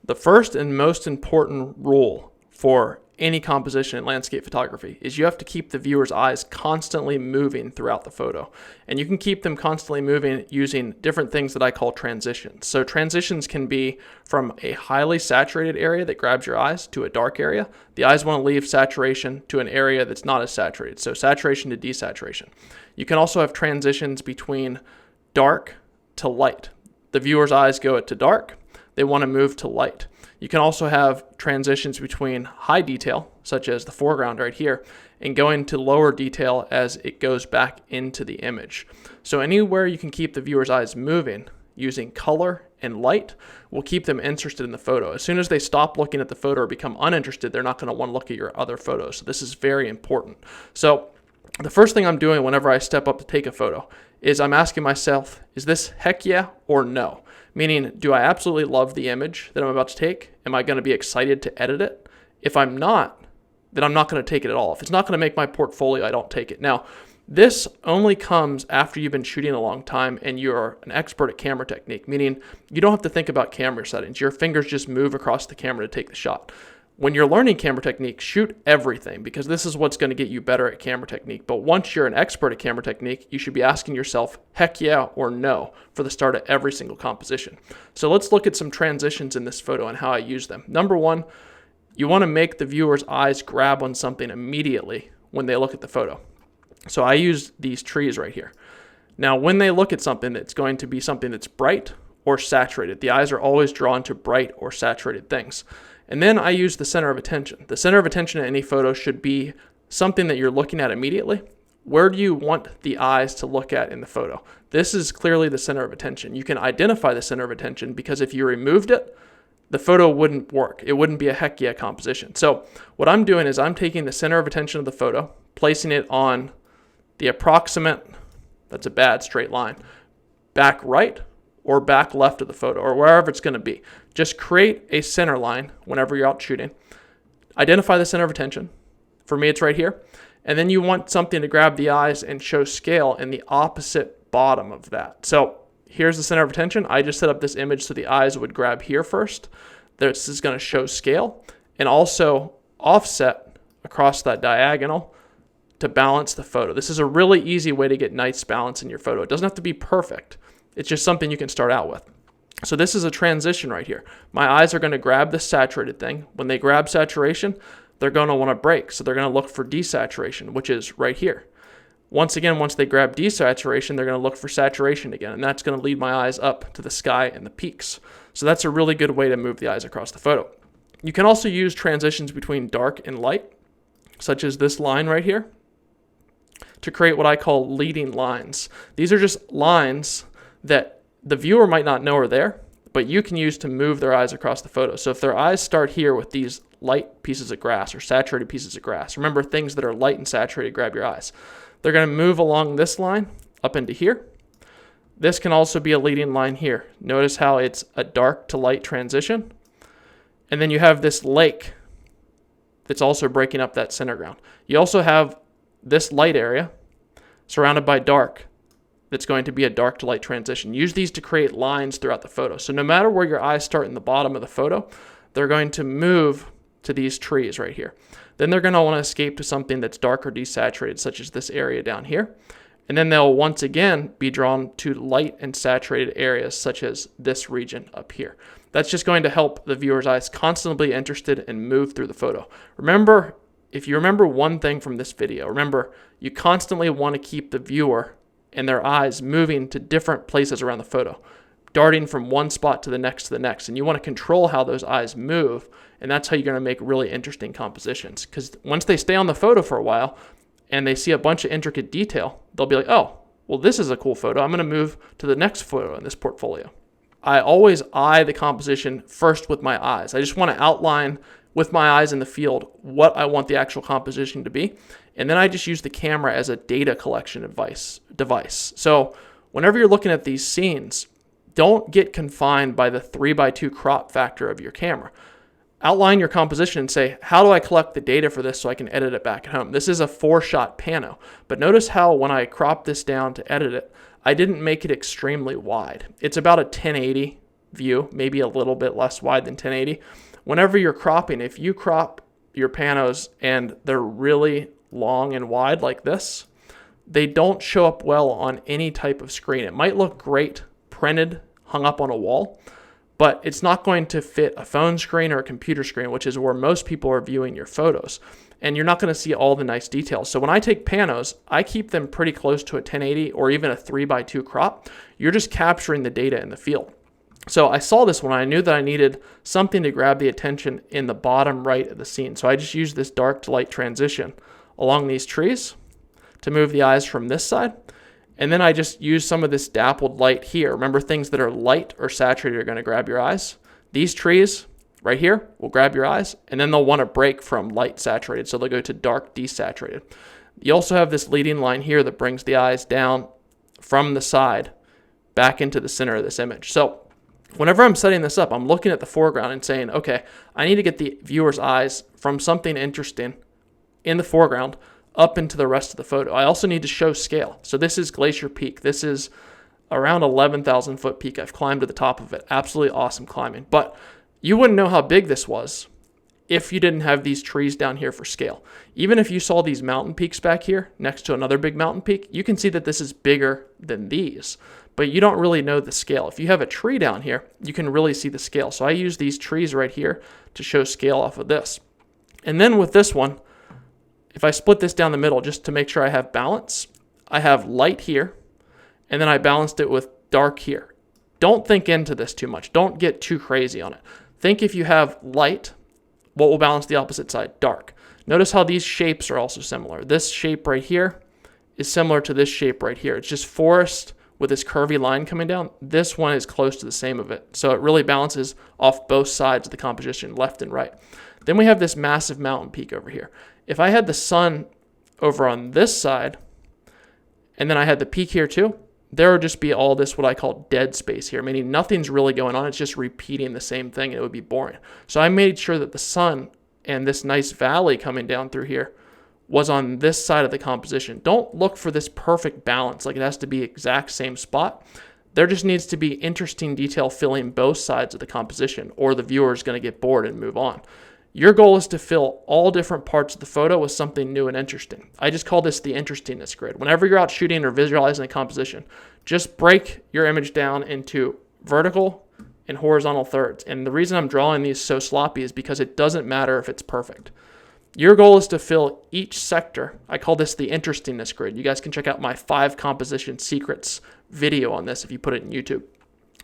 The first and most important rule for any composition in landscape photography is you have to keep the viewer's eyes constantly moving throughout the photo. And you can keep them constantly moving using different things that I call transitions. So transitions can be from a highly saturated area that grabs your eyes to a dark area. The eyes want to leave saturation to an area that's not as saturated. So saturation to desaturation. You can also have transitions between dark to light. The viewer's eyes go to dark. They want to move to light. You can also have transitions between high detail, such as the foreground right here, and going to lower detail as it goes back into the image. So anywhere you can keep the viewer's eyes moving using color and light will keep them interested in the photo. As soon as they stop looking at the photo or become uninterested, they're not going to want to look at your other photos. So this is very important. So the first thing I'm doing whenever I step up to take a photo is I'm asking myself, is this heck yeah or no? Meaning, do I absolutely love the image that I'm about to take? Am I going to be excited to edit it? If I'm not, then I'm not going to take it at all. If it's not going to make my portfolio, I don't take it. Now, this only comes after you've been shooting a long time and you're an expert at camera technique, meaning you don't have to think about camera settings. Your fingers just move across the camera to take the shot. When you're learning camera technique, shoot everything because this is what's going to get you better at camera technique. But once you're an expert at camera technique, you should be asking yourself, heck yeah or no, for the start of every single composition. So let's look at some transitions in this photo and how I use them. Number one, you want to make the viewer's eyes grab on something immediately when they look at the photo. So I use these trees right here. Now, when they look at something, it's going to be something that's bright or saturated. The eyes are always drawn to bright or saturated things. And then I use the center of attention. The center of attention in any photo should be something that you're looking at immediately. Where do you want the eyes to look at in the photo? This is clearly the center of attention. You can identify the center of attention because if you removed it, the photo wouldn't work. It wouldn't be a heck yeah composition. So what I'm doing is I'm taking the center of attention of the photo, placing it on the approximate, that's a bad straight line, back right or back left of the photo or wherever it's going to be. Just create a center line whenever you're out shooting. Identify the center of attention. For me, it's right here. And then you want something to grab the eyes and show scale in the opposite bottom of that. So here's the center of attention. I just set up this image so the eyes would grab here first. This is going to show scale and also offset across that diagonal to balance the photo. This is a really easy way to get nice balance in your photo. It doesn't have to be perfect. It's just something you can start out with. So this is a transition right here. My eyes are going to grab the saturated thing. When they grab saturation, they're going to want to break. So they're going to look for desaturation, which is right here. Once again, once they grab desaturation, they're going to look for saturation again. And that's going to lead my eyes up to the sky and the peaks. So that's a really good way to move the eyes across the photo. You can also use transitions between dark and light, such as this line right here, to create what I call leading lines. These are just lines that the viewer might not know are there, but you can use to move their eyes across the photo. So if their eyes start here with these light pieces of grass or saturated pieces of grass, remember things that are light and saturated grab your eyes. They're going to move along this line up into here. This can also be a leading line here. Notice how it's a dark to light transition. And then you have this lake that's also breaking up that center ground. You also have this light area surrounded by dark that's going to be a dark to light transition. Use these to create lines throughout the photo. So no matter where your eyes start in the bottom of the photo, they're going to move to these trees right here. Then they're going to want to escape to something that's dark or desaturated, such as this area down here. And then they'll once again be drawn to light and saturated areas, such as this region up here. That's just going to help the viewer's eyes constantly interested and move through the photo. Remember, if you remember one thing from this video, remember you constantly want to keep the viewer and their eyes moving to different places around the photo, darting from one spot to the next. And you want to control how those eyes move, and that's how you're going to make really interesting compositions. Because once they stay on the photo for a while and they see a bunch of intricate detail, they'll be like, oh, well, this is a cool photo. I'm going to move to the next photo in this portfolio. I always eye the composition first with my eyes. I just want to outline with my eyes in the field what I want the actual composition to be. And then I just use the camera as a data collection device. So whenever you're looking at these scenes, don't get confined by the 3:2 crop factor of your camera. Outline your composition and say, how do I collect the data for this so I can edit it back at home? This is a 4-shot pano, but notice how when I crop this down to edit it, I didn't make it extremely wide. It's about a 1080 view, maybe a little bit less wide than 1080. Whenever you're cropping, if you crop your panos and they're really long and wide like this, they don't show up well on any type of screen. It might look great printed, hung up on a wall, but it's not going to fit a phone screen or a computer screen, which is where most people are viewing your photos. And you're not going to see all the nice details. So when I take panos, I keep them pretty close to a 1080 or even a 3:2 crop. You're just capturing the data in the field. So I saw this one. I knew that I needed something to grab the attention in the bottom right of the scene. So I just used this dark to light transition along these trees to move the eyes from this side. And then I just used some of this dappled light here. Remember, things that are light or saturated are going to grab your eyes. These trees right here will grab your eyes, and then they'll want to break from light saturated, so they'll go to dark desaturated. You also have this leading line here that brings the eyes down from the side back into the center of this image. So whenever I'm setting this up, I'm looking at the foreground and saying, okay, I need to get the viewer's eyes from something interesting in the foreground up into the rest of the photo. I also need to show scale. So this is Glacier Peak. This is around 11,000 foot peak. I've climbed to the top of it. Absolutely awesome climbing. But you wouldn't know how big this was if you didn't have these trees down here for scale. Even if you saw these mountain peaks back here next to another big mountain peak, you can see that this is bigger than these, but you don't really know the scale. If you have a tree down here, you can really see the scale. So I use these trees right here to show scale off of this. And then with this one, if I split this down the middle just to make sure I have balance, I have light here, and then I balanced it with dark here. Don't think into this too much. Don't get too crazy on it. Think if you have light, what will balance the opposite side? Dark. Notice how these shapes are also similar. This shape right here is similar to this shape right here. It's just forest with this curvy line coming down. This one is close to the same of it. So it really balances off both sides of the composition, left and right. Then we have this massive mountain peak over here. If I had the sun over on this side, and then I had the peak here too, there would just be all this what I call dead space here, meaning nothing's really going on. It's just repeating the same thing, and it would be boring. So I made sure that the sun and this nice valley coming down through here was on this side of the composition. Don't look for this perfect balance, like it has to be exact same spot. There just needs to be interesting detail filling both sides of the composition, or the viewer is going to get bored and move on. Your goal is to fill all different parts of the photo with something new and interesting. I just call this the interestingness grid. Whenever you're out shooting or visualizing a composition, just break your image down into vertical and horizontal thirds. And the reason I'm drawing these so sloppy is because it doesn't matter if it's perfect. Your goal is to fill each sector. I call this the interestingness grid. You guys can check out my 5 composition secrets video on this if you put it in YouTube.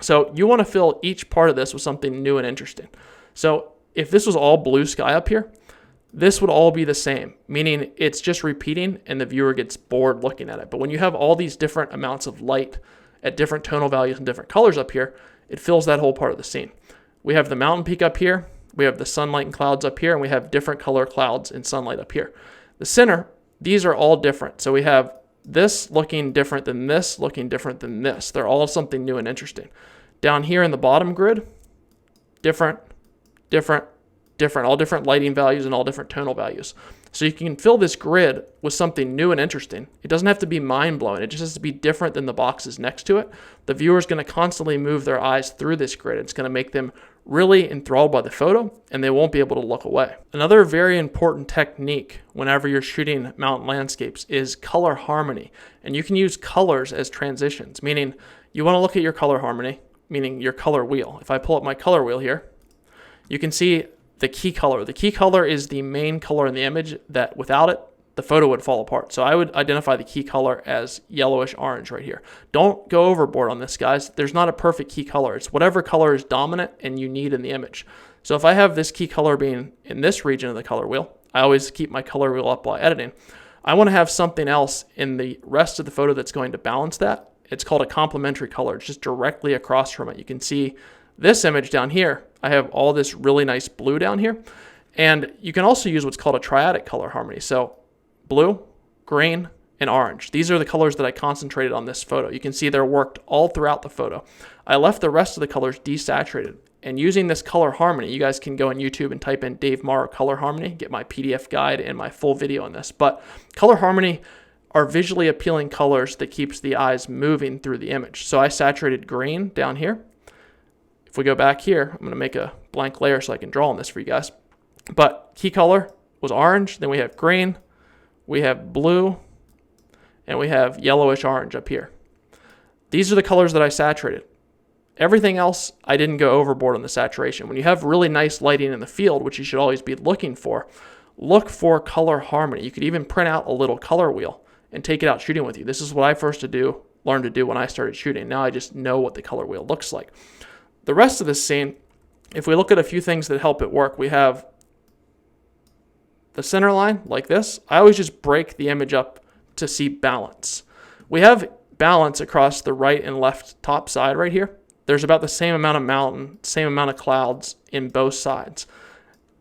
So you want to fill each part of this with something new and interesting. So if this was all blue sky up here, this would all be the same, meaning it's just repeating and the viewer gets bored looking at it. But when you have all these different amounts of light at different tonal values and different colors up here, it fills that whole part of the scene. We have the mountain peak up here, we have the sunlight and clouds up here, and we have different color clouds and sunlight up here. The center, these are all different. So we have this looking different than this, looking different than this. They're all something new and interesting. Down here in the bottom grid, different, all different lighting values and all different tonal values. So you can fill this grid with something new and interesting. It doesn't have to be mind-blowing. It just has to be different than the boxes next to it. The viewer is going to constantly move their eyes through this grid. It's going to make them really enthralled by the photo, and they won't be able to look away. Another very important technique whenever you're shooting mountain landscapes is color harmony. And you can use colors as transitions, meaning you want to look at your color harmony, meaning your color wheel. If I pull up my color wheel here, you can see the key color. The key color is the main color in the image that without it, the photo would fall apart. So I would identify the key color as yellowish orange right here. Don't go overboard on this, guys. There's not a perfect key color. It's whatever color is dominant and you need in the image. So if I have this key color being in this region of the color wheel, I always keep my color wheel up while editing. I want to have something else in the rest of the photo that's going to balance that. It's called a complementary color. It's just directly across from it. You can see this image down here, I have all this really nice blue down here. And you can also use what's called a triadic color harmony. So blue, green, and orange. These are the colors that I concentrated on this photo. You can see they're worked all throughout the photo. I left the rest of the colors desaturated. And using this color harmony, you guys can go on YouTube and type in Dave Morrow color harmony, get my PDF guide and my full video on this. But color harmony are visually appealing colors that keeps the eyes moving through the image. So I saturated green down here. If we go back here, I'm going to make a blank layer so I can draw on this for you guys. But key color was orange. Then we have green, we have blue, and we have yellowish orange up here. These are the colors that I saturated. Everything else, I didn't go overboard on the saturation. When you have really nice lighting in the field, which you should always be looking for, look for color harmony. You could even print out a little color wheel and take it out shooting with you. This is what I first learned to do when I started shooting. Now I just know what the color wheel looks like. The rest of this scene, if we look at a few things that help it work, we have the center line like this. I always just break the image up to see balance. We have balance across the right and left top side right here. There's about the same amount of mountain, same amount of clouds in both sides.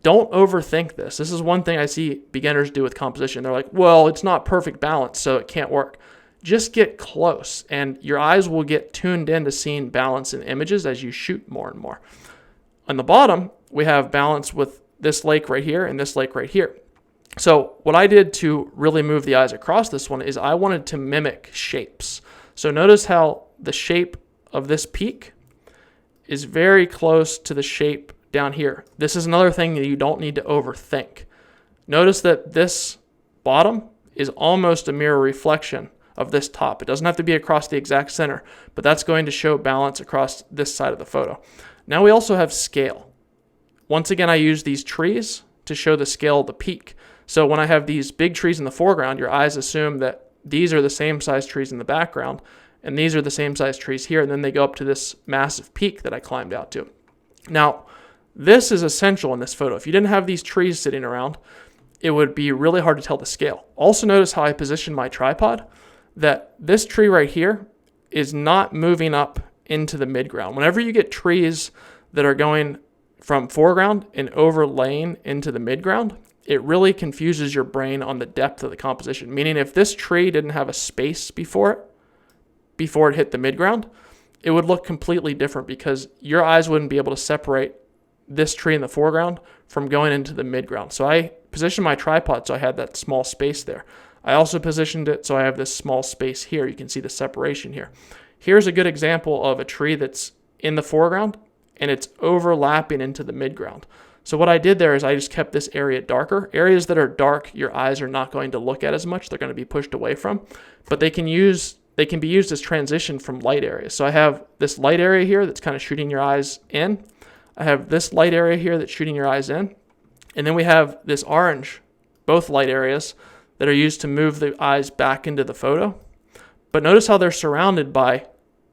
Don't overthink this. This is one thing I see beginners do with composition. They're like, well, it's not perfect balance, so it can't work. Just get close, and your eyes will get tuned in to seeing balance in images as you shoot more and more. On the bottom, we have balance with this lake right here and this lake right here. So what I did to really move the eyes across this one is I wanted to mimic shapes. So notice how the shape of this peak is very close to the shape down here. This is another thing that you don't need to overthink. Notice that this bottom is almost a mirror reflection of this top. It doesn't have to be across the exact center, but that's going to show balance across this side of the photo. Now we also have scale. Once again, I use these trees to show the scale of the peak. So when I have these big trees in the foreground, your eyes assume that these are the same size trees in the background, and these are the same size trees here, and then they go up to this massive peak that I climbed out to. Now, this is essential in this photo. If you didn't have these trees sitting around, it would be really hard to tell the scale. Also notice how I positioned my tripod, that this tree right here is not moving up into the midground. Whenever you get trees that are going from foreground and overlaying into the midground, it really confuses your brain on the depth of the composition. Meaning if this tree didn't have a space before it hit the midground, it would look completely different because your eyes wouldn't be able to separate this tree in the foreground from going into the midground. So I positioned my tripod so I had that small space there. I also positioned it so I have this small space here. You can see the separation here. Here's a good example of a tree that's in the foreground and it's overlapping into the midground. So what I did there is I just kept this area darker. Areas that are dark, your eyes are not going to look at as much. They're going to be pushed away from, but they can be used as transition from light areas. So I have this light area here that's kind of shooting your eyes in. I have this light area here that's shooting your eyes in. And then we have this orange, both light areas that are used to move the eyes back into the photo. But notice how they're surrounded by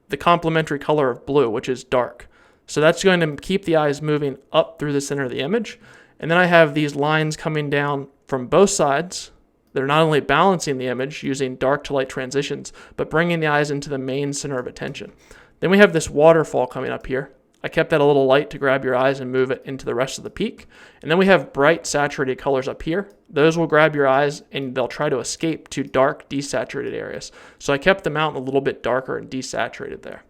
the complementary color of blue, which is dark. So that's going to keep the eyes moving up through the center of the image. And then I have these lines coming down from both sides. They're not only balancing the image using dark to light transitions, but bringing the eyes into the main center of attention. Then we have this waterfall coming up here. I kept that a little light to grab your eyes and move it into the rest of the peak. And then we have bright saturated colors up here. Those will grab your eyes and they'll try to escape to dark desaturated areas. So I kept the mountain a little bit darker and desaturated there.